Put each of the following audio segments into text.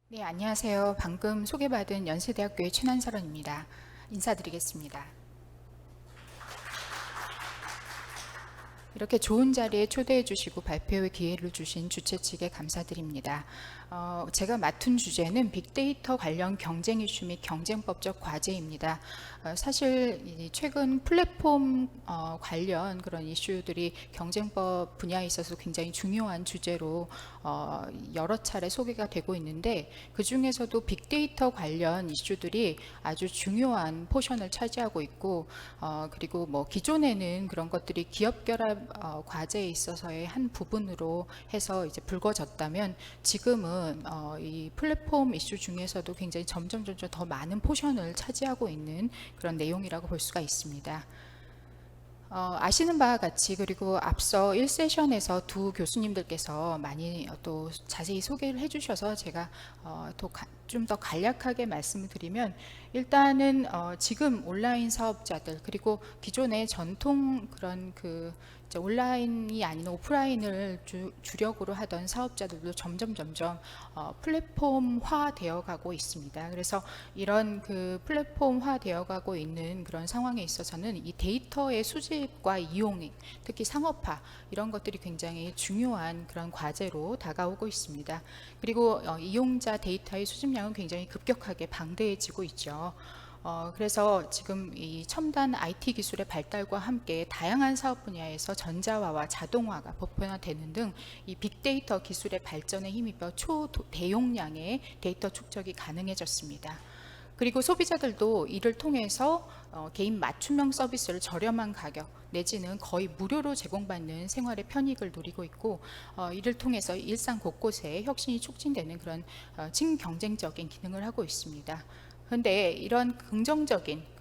네, 안녕하세요. 방금 소개받은 연세대학교의 최난설원입니다. 인사드리겠습니다. 이렇게 좋은 자리에 초대해 주시고 발표의 기회를 주신 주최 측에 감사드립니다. 제가 맡은 주제는 빅데이터 관련 경쟁 이슈 및 경쟁법적 과제입니다. 사실 최근 플랫폼 관련 그런 이슈들이 경쟁법 분야에 있어서 굉장히 중요한 주제로 여러 차례 소개가 되고 있는데, 그 중에서도 빅데이터 관련 이슈들이 아주 중요한 포션을 차지하고 있고, 그리고 뭐 기존에는 그런 것들이 기업 결합 과제에 있어서의 한 부분으로 해서 이제 불거졌다면, 지금은 이 플랫폼 이슈 중에서도 굉장히 점점 더 많은 포션을 차지하고 있는 그런 내용이라고 볼 수가 있습니다. 아시는 바와 같이, 그리고 앞서 1세션에서 두 교수님들께서 많이 또 자세히 소개를 해주셔서 제가 좀 더 간략하게 말씀을 드리면, 일단은 지금 온라인 사업자들, 그리고 기존의 전통 그런 이제 온라인이 아닌 오프라인을 주력으로 하던 사업자들도 점점 플랫폼화 되어 가고 있습니다. 그래서 이런 그 플랫폼화 되어 가고 있는 그런 상황에 있어서는 이 데이터의 수집과 이용, 특히 상업화, 이런 것들이 굉장히 중요한 그런 과제로 다가오고 있습니다. 그리고 이용자 데이터의 수집량은 굉장히 급격하게 방대해지고 있죠. 그래서 지금 이 첨단 IT 기술의 발달과 함께 다양한 사업 분야에서 전자화와 자동화가 보편화되는 등 이 빅데이터 기술의 발전에 힘입어 초대용량의 데이터 축적이 가능해졌습니다. 그리고 소비자들도 이를 통해서 개인 맞춤형 서비스를 저렴한 가격 내지는 거의 무료로 제공받는 생활의 편익을 누리고 있고, 이를 통해서 일상 곳곳에 혁신이 촉진되는 그런 친경쟁적인 기능을 하고 있습니다. 그런데 이런 긍정적인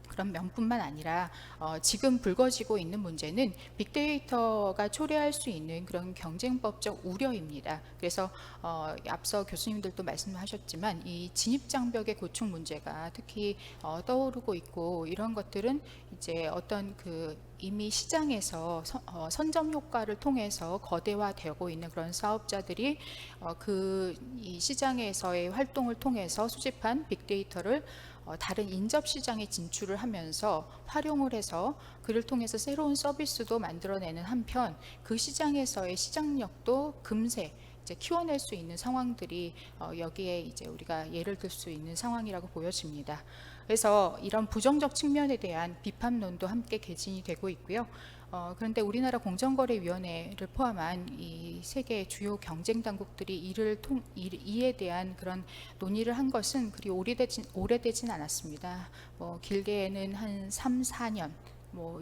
그런 면뿐만 아니라 지금 불거지고 있는 문제는 빅데이터가 초래할 수 있는 그런 경쟁법적 우려입니다. 그래서 앞서 교수님들도 말씀하셨지만 이 진입장벽의 고충 문제가 특히 떠오르고 있고, 이런 것들은 이제 어떤 이미 시장에서 선점 효과를 통해서 거대화되고 있는 그런 사업자들이 이 시장에서의 활동을 통해서 수집한 빅데이터를 다른 인접 시장에 진출을 하면서 활용을 해서 그를 통해서 새로운 서비스도 만들어내는 한편, 그 시장에서의 시장력도 금세 이제 키워낼 수 있는 상황들이 여기에 이제 우리가 예를 들 수 있는 상황이라고 보여집니다. 그래서 이런 부정적 측면에 대한 비판론도 함께 개진이 되고 있고요. 그런데 우리나라 공정거래위원회를 포함한 이 세계 주요 경쟁 당국들이 이에 대한 그런 논의를 한 것은 그리 오래되진 않았습니다. 길게는 한 3, 4년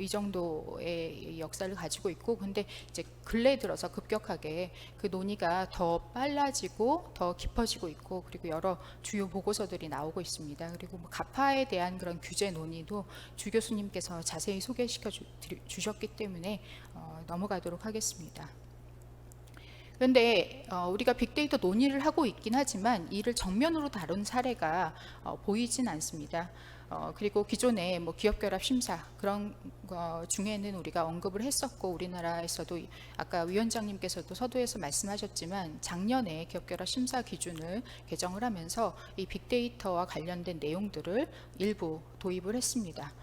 이 정도의 역사를 가지고 있고, 근데 이제 근래 들어서 급격하게 그 논의가 더 빨라지고 더 깊어지고 있고, 그리고 여러 주요 보고서들이 나오고 있습니다. 그리고 가파에 대한 그런 규제 논의도 주 교수님께서 자세히 소개시켜 주셨기 때문에 넘어가도록 하겠습니다. 그런데 우리가 빅데이터 논의를 하고 있긴 하지만 이를 정면으로 다룬 사례가 보이진 않습니다. 그리고 기존에 뭐 기업결합 심사 그런 거 중에는 우리가 언급을 했었고, 우리나라에서도 아까 위원장님께서도 서두에서 말씀하셨지만 작년에 기업결합 심사 기준을 개정을 하면서 이 빅데이터와 관련된 내용들을 일부 도입을 했습니다.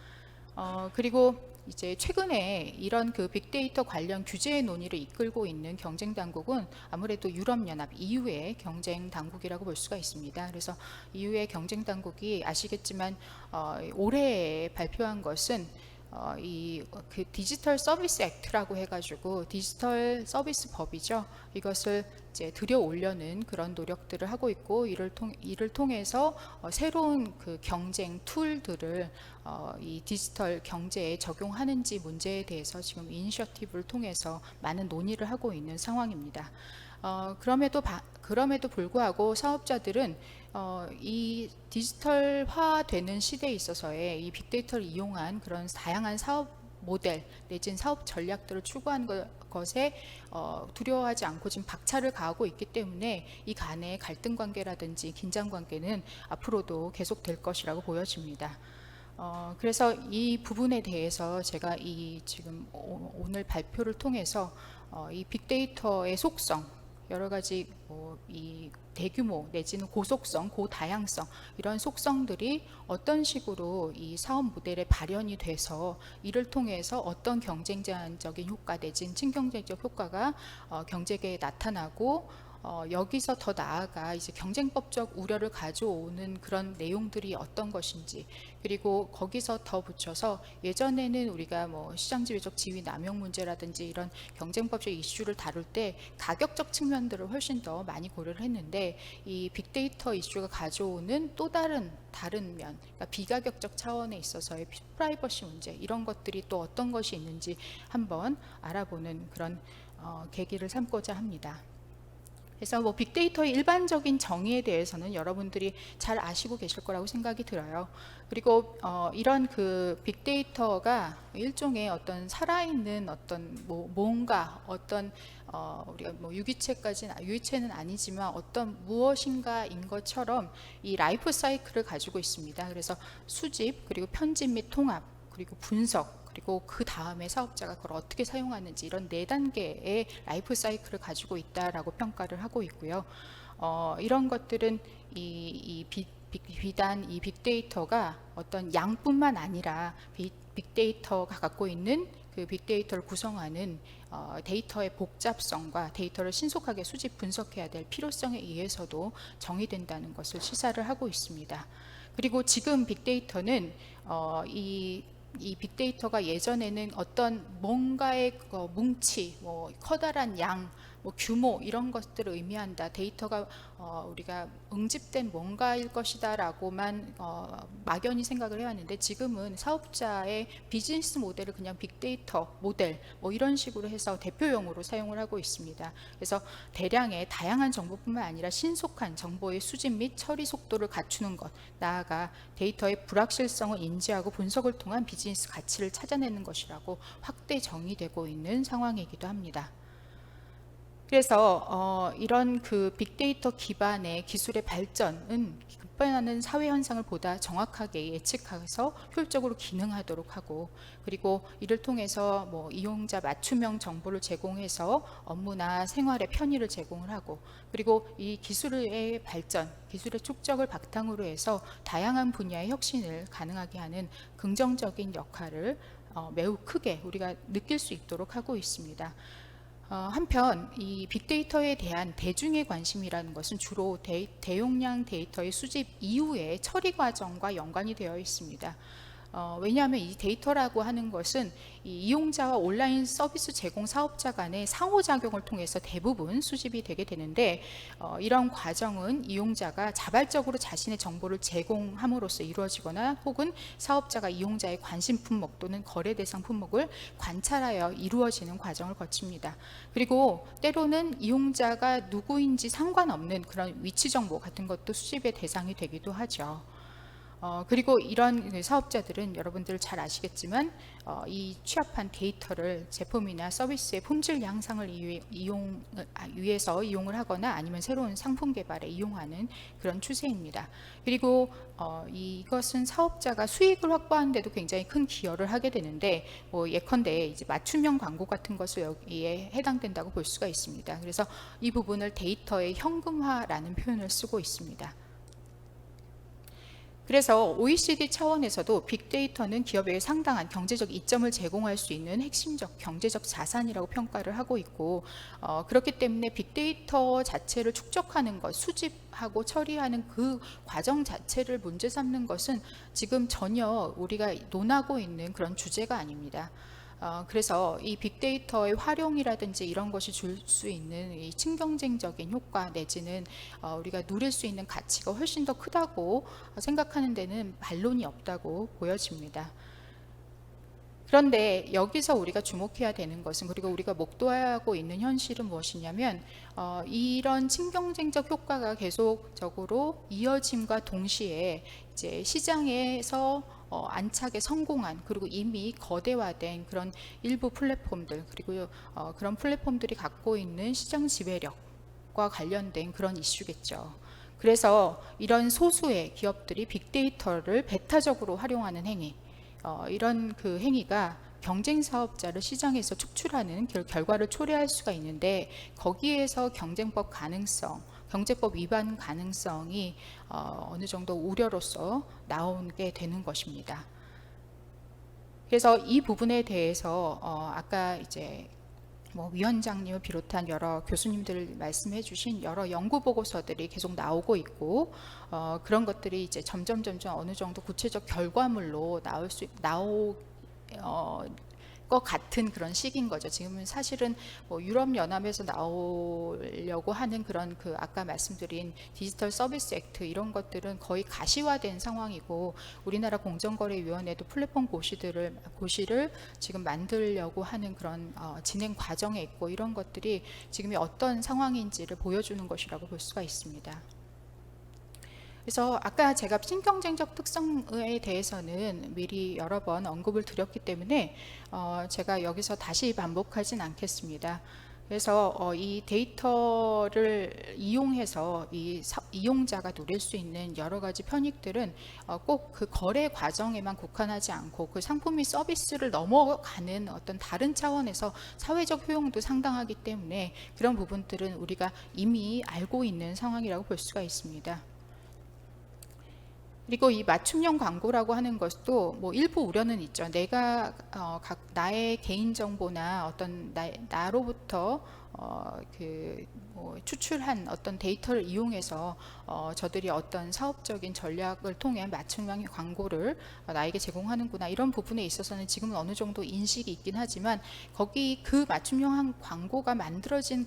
그리고 이제 최근에 이런 그 빅데이터 관련 규제 논의를 이끌고 있는 경쟁 당국은 아무래도 유럽연합 EU의 경쟁 당국이라고 볼 수가 있습니다. 그래서 EU의 경쟁 당국이 아시겠지만 올해 발표한 것은 그 디지털 서비스 액트라고 해가지고 디지털 서비스 법이죠. 이것을 이제 들여오려는 그런 노력들을 하고 있고, 이를 통해서 새로운 그 경쟁 툴들을 이 디지털 경제에 적용하는지 문제에 대해서 지금 이니셔티브를 통해서 많은 논의를 하고 있는 상황입니다. 그럼에도 불구하고 사업자들은 이 디지털화되는 시대에 있어서의 이 빅데이터를 이용한 그런 다양한 사업 모델 내지는 사업 전략들을 추구하는 것에 두려워하지 않고 지금 박차를 가하고 있기 때문에 이 간의 갈등 관계라든지 긴장 관계는 앞으로도 계속될 것이라고 보여집니다. 그래서 이 부분에 대해서 제가 지금 오늘 발표를 통해서 이 빅데이터의 속성, 여러 가지 이 대규모 내지는 고속성, 고다양성 이런 속성들이 어떤 식으로 이 사업 모델에 발현이 돼서 이를 통해서 어떤 경쟁자적인 효과 내지는 친경쟁적 효과가 경제계에 나타나고 여기서 더 나아가 이제 경쟁법적 우려를 가져오는 그런 내용들이 어떤 것인지, 그리고 거기서 더 붙여서 예전에는 우리가 시장지배적 지위 남용 문제라든지 이런 경쟁법적 이슈를 다룰 때 가격적 측면들을 훨씬 더 많이 고려를 했는데, 이 빅데이터 이슈가 가져오는 또 다른 면, 그러니까 비가격적 차원에 있어서의 프라이버시 문제, 이런 것들이 또 어떤 것이 있는지 한번 알아보는 그런 계기를 삼고자 합니다. 그래서 빅데이터의 일반적인 정의에 대해서는 여러분들이 잘 아시고 계실 거라고 생각이 들어요. 그리고 이런 그 빅데이터가 일종의 어떤 살아있는 어떤 뭔가 어떤 우리가 유기체는 아니지만 어떤 무엇인가인 것처럼 이 라이프 사이클을 가지고 있습니다. 그래서 수집, 그리고 편집 및 통합, 그리고 분석, 그리고 그 다음에 사업자가 그걸 어떻게 사용하는지, 이런 4단계의 라이프 사이클을 가지고 있다라고 평가를 하고 있고요. 이런 것들은 비단 이 빅데이터가 어떤 양뿐만 아니라 빅데이터가 갖고 있는 그 빅데이터를 구성하는 데이터의 복잡성과 데이터를 신속하게 수집 분석해야 될 필요성에 의해서도 정의된다는 것을 시사를 하고 있습니다. 그리고 지금 빅데이터는 이 빅데이터가 예전에는 어떤 뭔가의 뭉치, 커다란 양, 규모, 이런 것들을 의미한다, 데이터가 우리가 응집된 뭔가일 것이다 라고만 막연히 생각을 해왔는데, 지금은 사업자의 비즈니스 모델을 그냥 빅데이터 모델 이런 식으로 해서 대표용으로 사용을 하고 있습니다. 그래서 대량의 다양한 정보뿐만 아니라 신속한 정보의 수집 및 처리 속도를 갖추는 것, 나아가 데이터의 불확실성을 인지하고 분석을 통한 비즈니스 가치를 찾아내는 것이라고 확대 정의되고 있는 상황이기도 합니다. 그래서 이런 그 빅데이터 기반의 기술의 발전은 급변하는 사회 현상을 보다 정확하게 예측해서 효율적으로 기능하도록 하고, 그리고 이를 통해서 이용자 맞춤형 정보를 제공해서 업무나 생활의 편의를 제공을 하고, 그리고 이 기술의 발전, 기술의 축적을 바탕으로 해서 다양한 분야의 혁신을 가능하게 하는 긍정적인 역할을 매우 크게 우리가 느낄 수 있도록 하고 있습니다. 한편 이 빅데이터에 대한 대중의 관심이라는 것은 주로 대용량 데이터의 수집 이후의 처리 과정과 연관이 되어 있습니다. 왜냐하면 이 데이터라고 하는 것은 이 이용자와 온라인 서비스 제공 사업자 간의 상호작용을 통해서 대부분 수집이 되게 되는데, 이런 과정은 이용자가 자발적으로 자신의 정보를 제공함으로써 이루어지거나, 혹은 사업자가 이용자의 관심 품목 또는 거래 대상 품목을 관찰하여 이루어지는 과정을 거칩니다. 그리고 때로는 이용자가 누구인지 상관없는 그런 위치 정보 같은 것도 수집의 대상이 되기도 하죠. 그리고 이런 사업자들은 여러분들 잘 아시겠지만 이 취합한 데이터를 제품이나 서비스의 품질 향상을 위해서 이용을 하거나, 아니면 새로운 상품 개발에 이용하는 그런 추세입니다. 그리고 이것은 사업자가 수익을 확보하는 데도 굉장히 큰 기여를 하게 되는데, 예컨대 이제 맞춤형 광고 같은 것을 여기에 해당된다고 볼 수가 있습니다. 그래서 이 부분을 데이터의 현금화라는 표현을 쓰고 있습니다. 그래서 OECD 차원에서도 빅데이터는 기업에게 상당한 경제적 이점을 제공할 수 있는 핵심적 경제적 자산이라고 평가를 하고 있고, 그렇기 때문에 빅데이터 자체를 축적하는 것, 수집하고 처리하는 그 과정 자체를 문제 삼는 것은 지금 전혀 우리가 논하고 있는 그런 주제가 아닙니다. 그래서 이 빅데이터의 활용이라든지 이런 것이 줄 수 있는 이 친경쟁적인 효과 내지는 우리가 누릴 수 있는 가치가 훨씬 더 크다고 생각하는 데는 반론이 없다고 보여집니다. 그런데 여기서 우리가 주목해야 되는 것은, 그리고 우리가 목도하고 있는 현실은 무엇이냐면, 이런 친경쟁적 효과가 계속적으로 이어짐과 동시에 이제 시장에서 안착에 성공한, 그리고 이미 거대화된 그런 일부 플랫폼들, 그리고 그런 플랫폼들이 갖고 있는 시장 지배력과 관련된 그런 이슈겠죠. 그래서 이런 소수의 기업들이 빅데이터를 배타적으로 활용하는 행위, 이런 그 행위가 경쟁 사업자를 시장에서 축출하는 결과를 초래할 수가 있는데, 거기에서 경쟁법 가능성, 경제법 위반 가능성이 어느 정도 우려로서 나오게 되는 것입니다. 그래서 이 부분에 대해서 아까 이제 위원장님을 비롯한 여러 교수님들 말씀해 주신 여러 연구 보고서들이 계속 나오고 있고, 그런 것들이 이제 점점 어느 정도 구체적 결과물로 것 같은 그런 시기인 거죠. 지금은 사실은 유럽 연합에서 나오려고 하는 그런 아까 말씀드린 디지털 서비스 액트, 이런 것들은 거의 가시화된 상황이고, 우리나라 공정거래위원회도 플랫폼 고시를 지금 만들려고 하는 그런 진행 과정에 있고, 이런 것들이 지금이 어떤 상황인지를 보여주는 것이라고 볼 수가 있습니다. 그래서 아까 제가 신경쟁적 특성에 대해서는 미리 여러 번 언급을 드렸기 때문에 제가 여기서 다시 반복하진 않겠습니다. 그래서 이 데이터를 이용해서 이용자가 누릴 수 있는 여러 가지 편익들은 꼭 그 거래 과정에만 국한하지 않고 그 상품이 서비스를 넘어가는 어떤 다른 차원에서 사회적 효용도 상당하기 때문에, 그런 부분들은 우리가 이미 알고 있는 상황이라고 볼 수가 있습니다. 그리고 이 맞춤형 광고라고 하는 것도 일부 우려는 있죠. 내가 나의 개인 정보나 어떤 나로부터 추출한 어떤 데이터를 이용해서 저들이 어떤 사업적인 전략을 통해 맞춤형 광고를 나에게 제공하는구나, 이런 부분에 있어서는 지금은 어느 정도 인식이 있긴 하지만, 거기 그 맞춤형 광고가 만들어진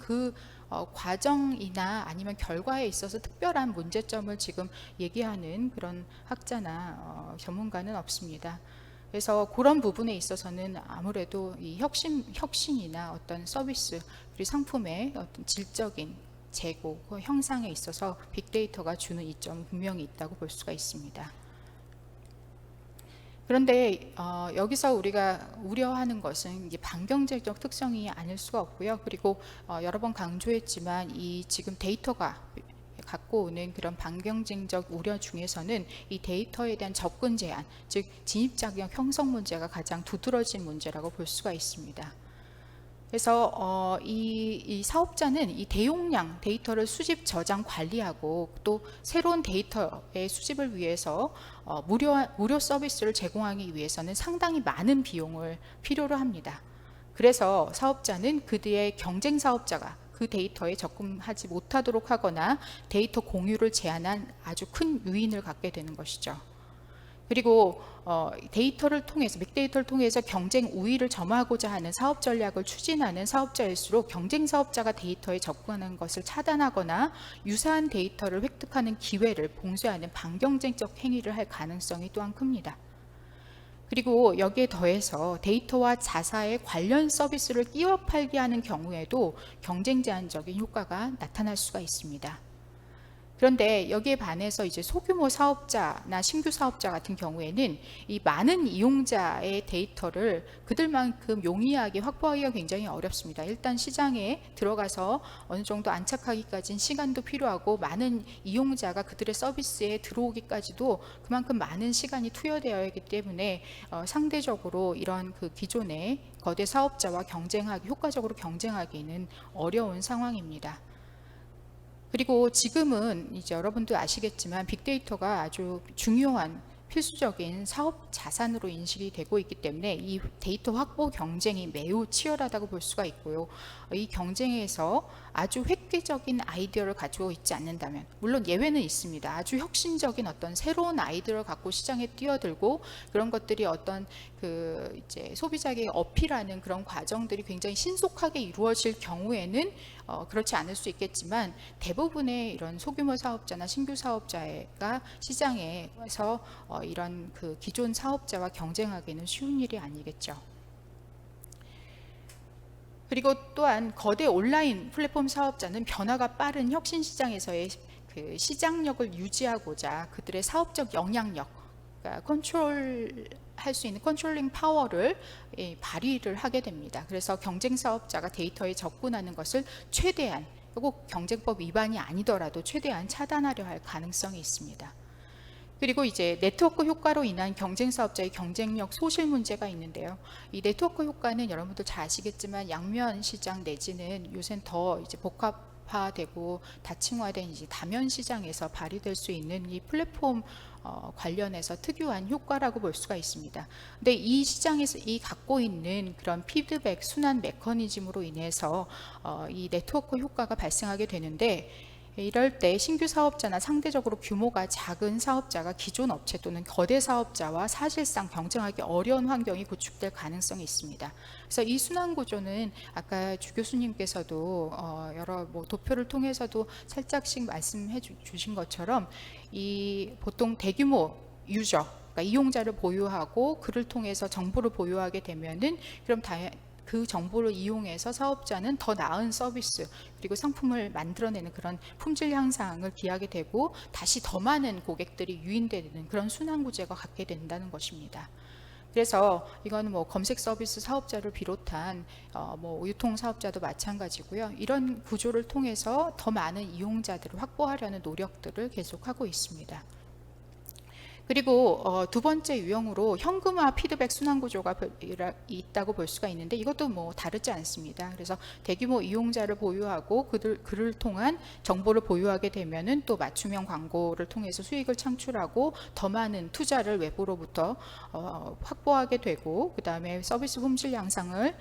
과정이나 아니면 결과에 있어서 특별한 문제점을 지금 얘기하는 그런 학자나 전문가는 없습니다. 그래서 그런 부분에 있어서는 아무래도 이 혁신이나 어떤 서비스, 그리고 상품의 어떤 질적인 재고, 그 형상에 있어서 빅데이터가 주는 이점은 분명히 있다고 볼 수가 있습니다. 그런데 여기서 우리가 우려하는 것은 이게 반경제적 특성이 아닐 수가 없고요. 그리고 여러 번 강조했지만 이 지금 데이터가 갖고 오는 그런 반경쟁적 우려 중에서는 이 데이터에 대한 접근 제한, 즉 진입자격 형성 문제가 가장 두드러진 문제라고 볼 수가 있습니다. 그래서 이 사업자는 이 대용량 데이터를 수집, 저장, 관리하고 또 새로운 데이터의 수집을 위해서 무료 서비스를 제공하기 위해서는 상당히 많은 비용을 필요로 합니다. 그래서 사업자는 그들의 경쟁 사업자가 그 데이터에 접근하지 못하도록 하거나 데이터 공유를 제한한 아주 큰 요인을 갖게 되는 것이죠. 그리고 데이터를 통해서, 빅데이터를 통해서 경쟁 우위를 점하고자 하는 사업 전략을 추진하는 사업자일수록 경쟁 사업자가 데이터에 접근하는 것을 차단하거나 유사한 데이터를 획득하는 기회를 봉쇄하는 반경쟁적 행위를 할 가능성이 또한 큽니다. 그리고 여기에 더해서 데이터와 자사의 관련 서비스를 끼워 팔게 하는 경우에도 경쟁 제한적인 효과가 나타날 수가 있습니다. 그런데 여기에 반해서 이제 소규모 사업자나 신규 사업자 같은 경우에는 이 많은 이용자의 데이터를 그들만큼 용이하게 확보하기가 굉장히 어렵습니다. 일단 시장에 들어가서 어느 정도 안착하기까지는 시간도 필요하고, 많은 이용자가 그들의 서비스에 들어오기까지도 그만큼 많은 시간이 투여되어야 하기 때문에 상대적으로 이런 기존의 거대 사업자와 효과적으로 경쟁하기는 어려운 상황입니다. 그리고 지금은 이제 여러분도 아시겠지만 빅데이터가 아주 중요한 필수적인 사업 자산으로 인식이 되고 있기 때문에 이 데이터 확보 경쟁이 매우 치열하다고 볼 수가 있고요. 이 경쟁에서 아주 획기적인 아이디어를 가지고 있지 않는다면, 물론 예외는 있습니다. 아주 혁신적인 어떤 새로운 아이디어를 갖고 시장에 뛰어들고, 그런 것들이 어떤 이제 소비자에게 어필하는 그런 과정들이 굉장히 신속하게 이루어질 경우에는 그렇지 않을 수 있겠지만, 대부분의 이런 소규모 사업자나 신규 사업자가 시장에서 이런 기존 사업자와 경쟁하기는 쉬운 일이 아니겠죠. 그리고 또한 거대 온라인 플랫폼 사업자는 변화가 빠른 혁신 시장에서의 시장력을 유지하고자 그들의 사업적 영향력, 그러니까 컨트롤할 수 있는 컨트롤링 파워를 발휘를 하게 됩니다. 그래서 경쟁 사업자가 데이터에 접근하는 것을 최대한, 꼭 경쟁법 위반이 아니더라도 최대한 차단하려 할 가능성이 있습니다. 그리고 이제 네트워크 효과로 인한 경쟁 사업자의 경쟁력 소실 문제가 있는데요. 이 네트워크 효과는 여러분들 잘 아시겠지만 양면 시장 내지는 요새는 더 이제 복합화되고 다층화된 이제 다면 시장에서 발휘될 수 있는 이 플랫폼 관련해서 특유한 효과라고 볼 수가 있습니다. 근데 이 시장에서 이 갖고 있는 그런 피드백 순환 메커니즘으로 인해서 이 네트워크 효과가 발생하게 되는데, 이럴 때 신규 사업자나 상대적으로 규모가 작은 사업자가 기존 업체 또는 거대 사업자와 사실상 경쟁하기 어려운 환경이 구축될 가능성이 있습니다. 그래서 이 순환 구조는 아까 주 교수님께서도 여러 도표를 통해서도 살짝씩 말씀해 주신 것처럼 이 보통 대규모 유저, 그러니까 이용자를 보유하고 그를 통해서 정보를 보유하게 되면은 그럼 그 정보를 이용해서 사업자는 더 나은 서비스 그리고 상품을 만들어내는 그런 품질 향상을 기하게 되고 다시 더 많은 고객들이 유인되는 그런 순환 구조가 갖게 된다는 것입니다. 그래서 이거는 검색 서비스 사업자를 비롯한 유통 사업자도 마찬가지고요. 이런 구조를 통해서 더 많은 이용자들을 확보하려는 노력들을 계속하고 있습니다. 그리고 두 번째 유형으로 현금화 피드백 순환 구조가 있다고 볼 수가 있는데, 이것도 다르지 않습니다. 그래서 대규모 이용자를 보유하고 그를 통한 정보를 보유하게 되면은 또 맞춤형 광고를 통해서 수익을 창출하고 더 많은 투자를 외부로부터 확보하게 되고, 그 다음에 서비스 품질 향상을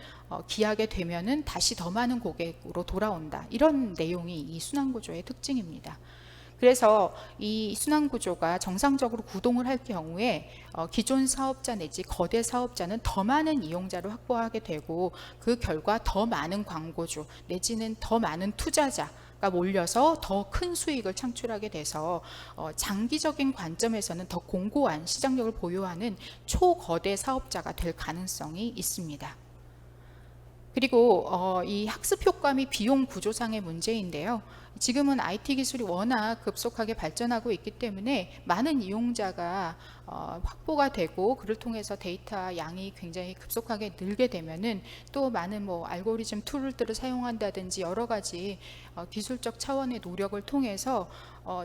기하게 되면은 다시 더 많은 고객으로 돌아온다. 이런 내용이 이 순환 구조의 특징입니다. 그래서 이 순환 구조가 정상적으로 구동을 할 경우에 기존 사업자 내지 거대 사업자는 더 많은 이용자를 확보하게 되고, 그 결과 더 많은 광고주 내지는 더 많은 투자자가 몰려서 더 큰 수익을 창출하게 돼서 장기적인 관점에서는 더 공고한 시장력을 보유하는 초거대 사업자가 될 가능성이 있습니다. 그리고 이 학습 효과 및 비용 구조상의 문제인데요. 지금은 IT 기술이 워낙 급속하게 발전하고 있기 때문에 많은 이용자가 확보가 되고 그를 통해서 데이터 양이 굉장히 급속하게 늘게 되면은 또 많은 알고리즘 툴들을 사용한다든지 여러 가지 기술적 차원의 노력을 통해서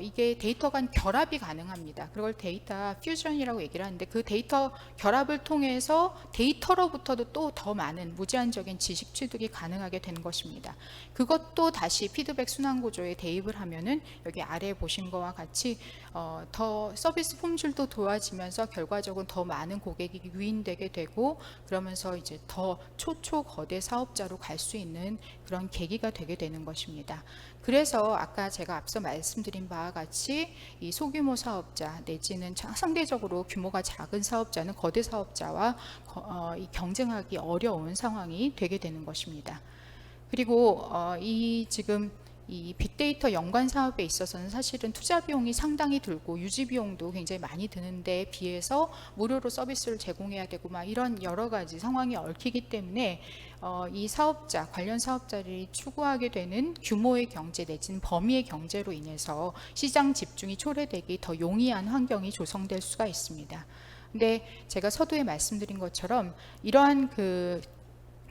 이게 데이터 간 결합이 가능합니다. 그걸 데이터 퓨전이라고 얘기를 하는데, 그 데이터 결합을 통해서 데이터로부터도 또 더 많은 무제한적인 지식 취득이 가능하게 되는 것입니다. 그것도 다시 피드백 순환 구조에 대입을 하면은 여기 아래에 보신 것과 같이 더 서비스 품질도 좋아지면서 결과적으로 더 많은 고객이 유인되게 되고, 그러면서 이제 더 초거대 사업자로 갈 수 있는 그런 계기가 되게 되는 것입니다. 그래서 아까 제가 앞서 말씀드린 바와 같이 이 소규모 사업자 내지는 상대적으로 규모가 작은 사업자는 거대 사업자와 경쟁하기 어려운 상황이 되게 되는 것입니다. 그리고 지금 이 빅데이터 연관 사업에 있어서는 사실은 투자 비용이 상당히 들고 유지 비용도 굉장히 많이 드는데 비해서 무료로 서비스를 제공해야 되고 이런 여러 가지 상황이 얽히기 때문에 이 사업자, 관련 사업자들이 추구하게 되는 규모의 경제 내지는 범위의 경제로 인해서 시장 집중이 초래되기 더 용이한 환경이 조성될 수가 있습니다. 근데 제가 서두에 말씀드린 것처럼 이러한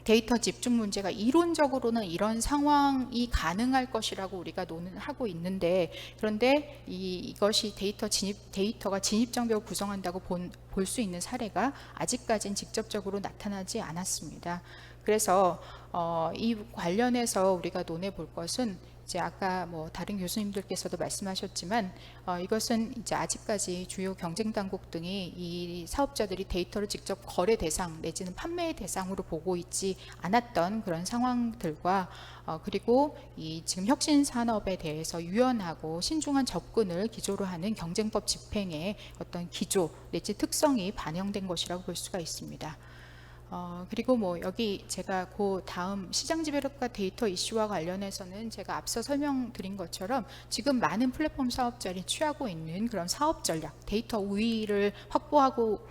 데이터 집중 문제가 이론적으로는 이런 상황이 가능할 것이라고 우리가 논하고 있는데, 그런데 이것이 데이터가 진입 장벽을 구성한다고 볼 수 있는 사례가 아직까지는 직접적으로 나타나지 않았습니다. 그래서 이 관련해서 우리가 논해 볼 것은 이제 아까 다른 교수님들께서도 말씀하셨지만 이것은 이제 아직까지 주요 경쟁 당국 등이 이 사업자들이 데이터를 직접 거래 대상 내지는 판매의 대상으로 보고 있지 않았던 그런 상황들과 그리고 이 지금 혁신 산업에 대해서 유연하고 신중한 접근을 기조로 하는 경쟁법 집행의 어떤 기조 내지 특성이 반영된 것이라고 볼 수가 있습니다. 그리고 여기 제가 그 다음 시장 지배력과 데이터 이슈와 관련해서는 제가 앞서 설명드린 것처럼 지금 많은 플랫폼 사업자들이 취하고 있는 그런 사업 전략, 데이터 우위를 확보하고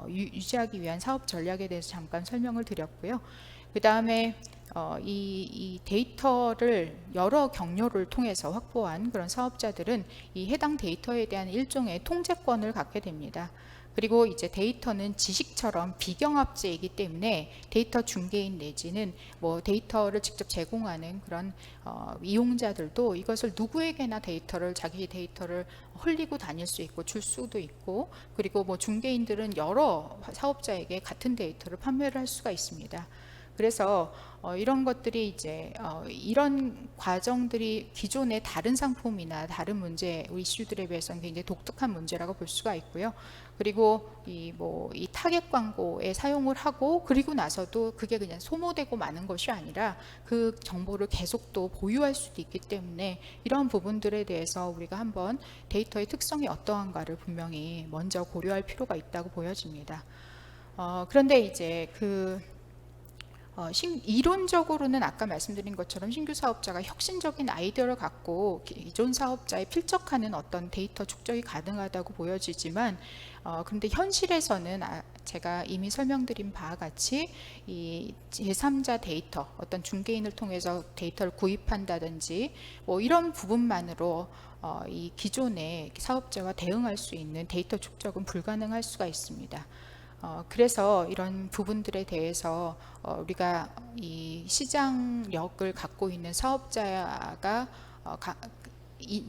유지하기 위한 사업 전략에 대해서 잠깐 설명을 드렸고요. 그 다음에 이 데이터를 여러 경로를 통해서 확보한 그런 사업자들은 이 해당 데이터에 대한 일종의 통제권을 갖게 됩니다. 그리고 이제 데이터는 지식처럼 비경합제이기 때문에 데이터 중개인 내지는 뭐 데이터를 직접 제공하는 그런 이용자들도 이것을 누구에게나 자기 데이터를 흘리고 다닐 수 있고 줄 수도 있고, 그리고 뭐 중개인들은 여러 사업자에게 같은 데이터를 판매를 할 수가 있습니다. 그래서 이런 것들이 이제 이런 과정들이 기존의 다른 상품이나 다른 문제, 이슈들에 비해서는 굉장히 독특한 문제라고 볼 수가 있고요. 그리고 이 타겟 광고에 사용을 하고 그리고 나서도 그게 그냥 소모되고 마는 것이 아니라 그 정보를 계속 또 보유할 수도 있기 때문에 이런 부분들에 대해서 우리가 한번 데이터의 특성이 어떠한가를 분명히 먼저 고려할 필요가 있다고 보여집니다. 그런데 이제 이론적으로는 아까 말씀드린 것처럼 신규 사업자가 혁신적인 아이디어를 갖고 기존 사업자에 필적하는 어떤 데이터 축적이 가능하다고 보여지지만, 그런데 현실에서는 제가 이미 설명드린 바와 같이 이 제3자 데이터, 어떤 중개인을 통해서 데이터를 구입한다든지 뭐 이런 부분만으로 이 기존의 사업자와 대응할 수 있는 데이터 축적은 불가능할 수가 있습니다. 그래서 이런 부분들에 대해서 우리가 이 시장력을 갖고 있는 사업자가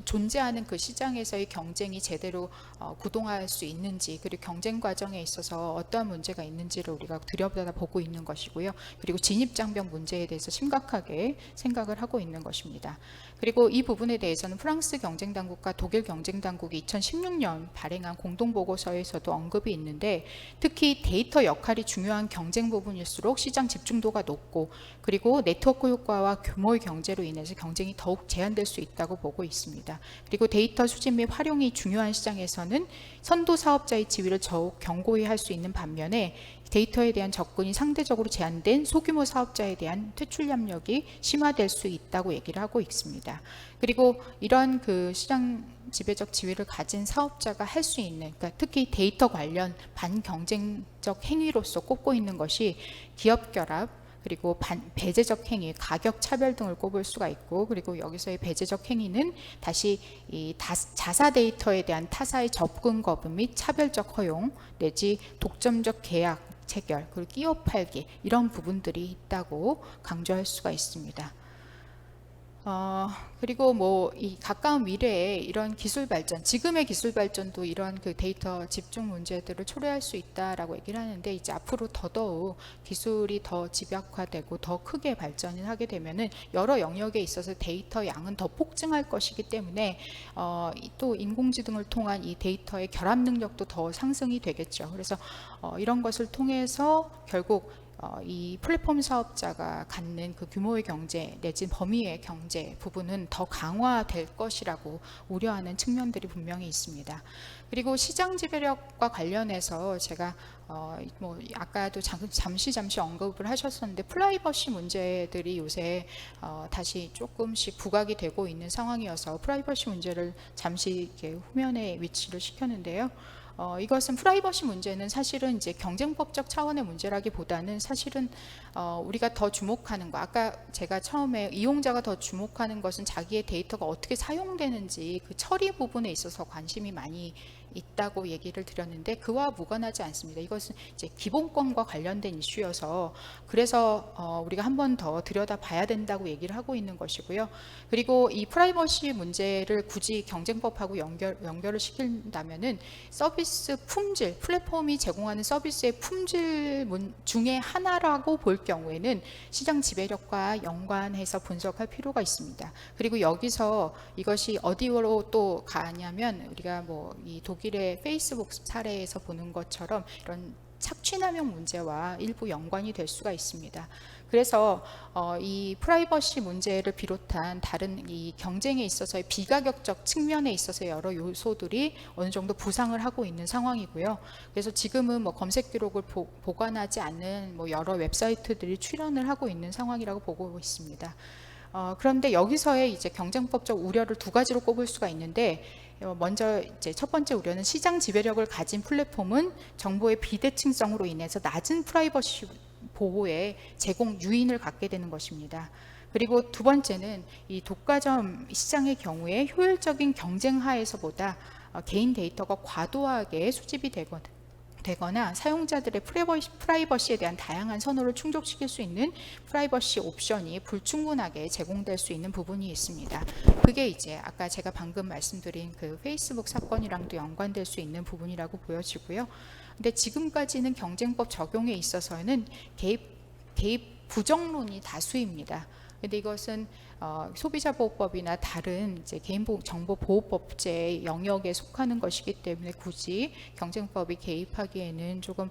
존재하는 그 시장에서의 경쟁이 제대로 구동할 수 있는지, 그리고 경쟁 과정에 있어서 어떠한 문제가 있는지를 우리가 들여다보고 있는 것이고요. 그리고 진입장벽 문제에 대해서 심각하게 생각을 하고 있는 것입니다. 그리고 이 부분에 대해서는 프랑스 경쟁당국과 독일 경쟁당국이 2016년 발행한 공동보고서에서도 언급이 있는데, 특히 데이터 역할이 중요한 경쟁 부분일수록 시장 집중도가 높고, 그리고 네트워크 효과와 규모의 경제로 인해서 경쟁이 더욱 제한될 수 있다고 보고 있습니다. 그리고 데이터 수집 및 활용이 중요한 시장에서는 선도 사업자의 지위를 더욱 견고히 할 수 있는 반면에 데이터에 대한 접근이 상대적으로 제한된 소규모 사업자에 대한 퇴출 압력이 심화될 수 있다고 얘기를 하고 있습니다. 그리고 이런 그 시장 지배적 지위를 가진 사업자가 할 수 있는, 그러니까 특히 데이터 관련 반경쟁적 행위로서 꼽고 있는 것이 기업 결합, 그리고 배제적 행위, 가격 차별 등을 꼽을 수가 있고, 그리고 여기서의 배제적 행위는 다시 이 자사 데이터에 대한 타사의 접근 거부 및 차별적 허용 내지 독점적 계약 체결, 그리고 끼워 팔기, 이런 부분들이 있다고 강조할 수가 있습니다. 그리고 뭐 이 가까운 미래에 이런 기술 발전, 지금의 기술 발전도 이러한 그 데이터 집중 문제들을 초래할 수 있다라고 얘기를 하는데, 이제 앞으로 더더욱 기술이 더 집약화되고 더 크게 발전을 하게 되면은 여러 영역에 있어서 데이터 양은 더 폭증할 것이기 때문에 또 인공지능을 통한 이 데이터의 결합 능력도 더 상승이 되겠죠. 그래서 이런 것을 통해서 결국 이 플랫폼 사업자가 갖는 그 규모의 경제 내지 범위의 경제 부분은 더 강화될 것이라고 우려하는 측면들이 분명히 있습니다. 그리고 시장 지배력과 관련해서 제가 뭐 아까도 잠시 언급을 하셨었는데, 프라이버시 문제들이 요새 다시 조금씩 부각이 되고 있는 상황이어서 프라이버시 문제를 잠시 이렇게 후면에 위치를 시켰는데요. 이것은 프라이버시 문제는 사실은 이제 경쟁법적 차원의 문제라기보다는 사실은 우리가 더 주목하는 거, 아까 제가 처음에 이용자가 더 주목하는 것은 자기의 데이터가 어떻게 사용되는지 그 처리 부분에 있어서 관심이 많이 있다고 얘기를 드렸는데, 그와 무관하지 않습니다. 이것은 이제 기본권과 관련된 이슈여서 그래서 우리가 한 번 더 들여다봐야 된다고 얘기를 하고 있는 것이고요. 그리고 이 프라이버시 문제를 굳이 경쟁법하고 연결을 시킨다면은 서비스 품질, 플랫폼이 제공하는 서비스의 품질 중에 하나라고 볼 경우에는 시장 지배력과 연관해서 분석할 필요가 있습니다. 그리고 여기서 이것이 어디로 또 가냐면, 우리가 뭐 이 독일의 페이스북 사례에서 보는 것처럼 이런 착취남용 문제와 일부 연관이 될 수가 있습니다. 그래서 이 프라이버시 문제를 비롯한 다른 이 경쟁에 있어서의 비가격적 측면에 있어서 여러 요소들이 어느 정도 부상을 하고 있는 상황이고요. 그래서 지금은 뭐 검색 기록을 보관하지 않는 뭐 여러 웹사이트들이 출현을 하고 있는 상황이라고 보고 있습니다. 그런데 여기서의 이제 경쟁법적 우려를 두 가지로 꼽을 수가 있는데, 먼저 이제 첫 번째 우려는 시장 지배력을 가진 플랫폼은 정보의 비대칭성으로 인해서 낮은 프라이버시 보호에 제공 유인을 갖게 되는 것입니다. 그리고 두 번째는 이 독과점 시장의 경우에 효율적인 경쟁 하에서보다 개인 데이터가 과도하게 수집이 되거든요. 되거나 사용자들의 프라이버시에 대한 다양한 선호를 충족시킬 수 있는 프라이버시 옵션이 불충분하게 제공될 수 있는 부분이 있습니다. 그게 이제 아까 제가 방금 말씀드린 그 페이스북 사건이랑도 연관될 수 있는 부분이라고 보여지고요. 근데 지금까지는 경쟁법 적용에 있어서는 개입 부정론이 다수입니다. 근데 이것은 소비자보호법이나 다른 이제 개인정보보호법제 영역에 속하는 것이기 때문에 굳이 경쟁법이 개입하기에는 조금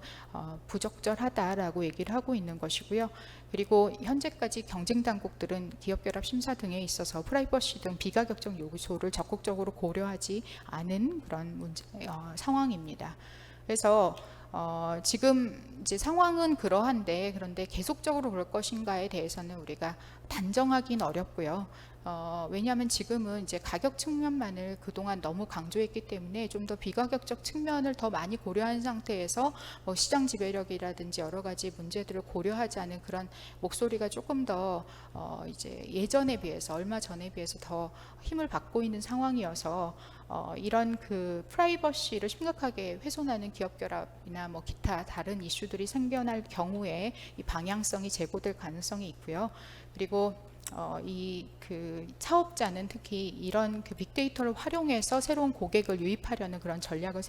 부적절하다라고 얘기를 하고 있는 것이고요. 그리고 현재까지 경쟁당국들은 기업결합 심사 등에 있어서 프라이버시 등 비가격적 요소를 적극적으로 고려하지 않은 그런 상황입니다. 그래서 지금 이제 상황은 그러한데, 그런데 계속적으로 그럴 것인가에 대해서는 우리가 단정하기는 어렵고요. 왜냐하면 지금은 이제 가격 측면만을 그동안 너무 강조했기 때문에 좀 더 비가격적 측면을 더 많이 고려한 상태에서 뭐 시장 지배력이라든지 여러 가지 문제들을 고려하자는 그런 목소리가 조금 더 이제 예전에 비해서, 얼마 전에 비해서 더 힘을 받고 있는 상황이어서 이런 그 프라이버시를 심각하게 훼손하는 기업결합이나 뭐 기타 다른 이슈들이 생겨날 경우에 이 방향성이 제고될 가능성이 있고요. 그리고 이 그 사업자는 특히 이런 그 빅데이터를 활용해서 새로운 고객을 유입하려는 그런 전략을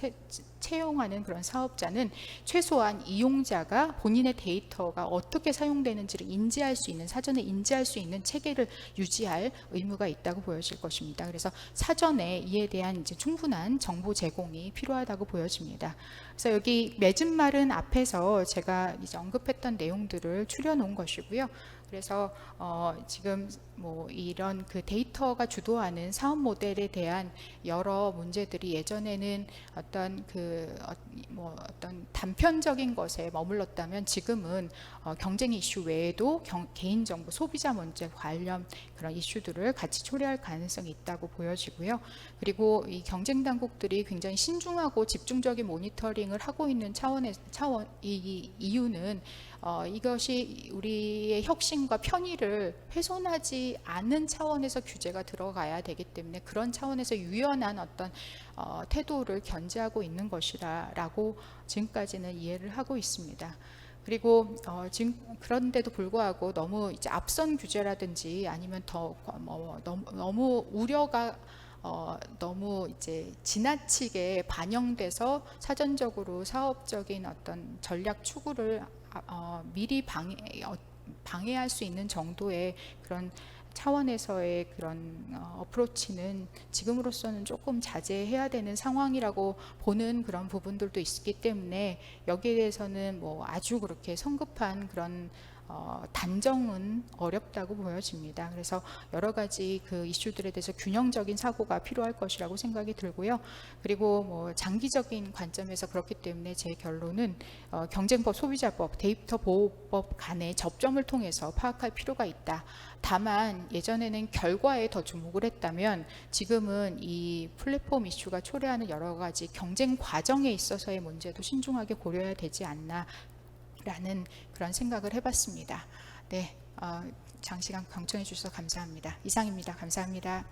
채용하는 그런 사업자는 최소한 이용자가 본인의 데이터가 어떻게 사용되는지를 인지할 수 있는, 사전에 인지할 수 있는 체계를 유지할 의무가 있다고 보여질 것입니다. 그래서 사전에 이에 대한 이제 충분한 정보 제공이 필요하다고 보여집니다. 그래서 여기 맺은 말은 앞에서 제가 이제 언급했던 내용들을 추려놓은 것이고요. 그래서 지금 뭐 이런 그 데이터가 주도하는 사업 모델에 대한 여러 문제들이 예전에는 어떤 어떤 단편적인 것에 머물렀다면 지금은 경쟁 이슈 외에도 개인정보 소비자 문제 관련 그런 이슈들을 같이 초래할 가능성이 있다고 보여지고요. 그리고 이 경쟁 당국들이 굉장히 신중하고 집중적인 모니터링을 하고 있는 이 이유는 이것이 우리의 혁신과 편의를 훼손하지 않는 차원에서 규제가 들어가야 되기 때문에 그런 차원에서 유연한 어떤 태도를 견지하고 있는 것이라고 지금까지는 이해를 하고 있습니다. 그리고 지금 그런데도 불구하고 너무 이제 앞선 규제라든지 아니면 너무 우려가 너무 이제 지나치게 반영돼서 사전적으로 사업적인 어떤 전략 추구를 미리 방해할 수 있는 정도의 그런 차원에서의 그런 어프로치는 지금으로서는 조금 자제해야 되는 상황이라고 보는 그런 부분들도 있기 때문에 여기에 대해서는 뭐 아주 그렇게 성급한 그런 단정은 어렵다고 보여집니다. 그래서 여러 가지 그 이슈들에 대해서 균형적인 사고가 필요할 것이라고 생각이 들고요. 그리고 뭐 장기적인 관점에서 그렇기 때문에 제 결론은 경쟁법, 소비자법, 데이터 보호법 간의 접점을 통해서 파악할 필요가 있다. 다만 예전에는 결과에 더 주목을 했다면 지금은 이 플랫폼 이슈가 초래하는 여러 가지 경쟁 과정에 있어서의 문제도 신중하게 고려해야 되지 않나 라는 그런 생각을 해봤습니다. 네, 장시간 강청해 주셔서 감사합니다. 이상입니다. 감사합니다.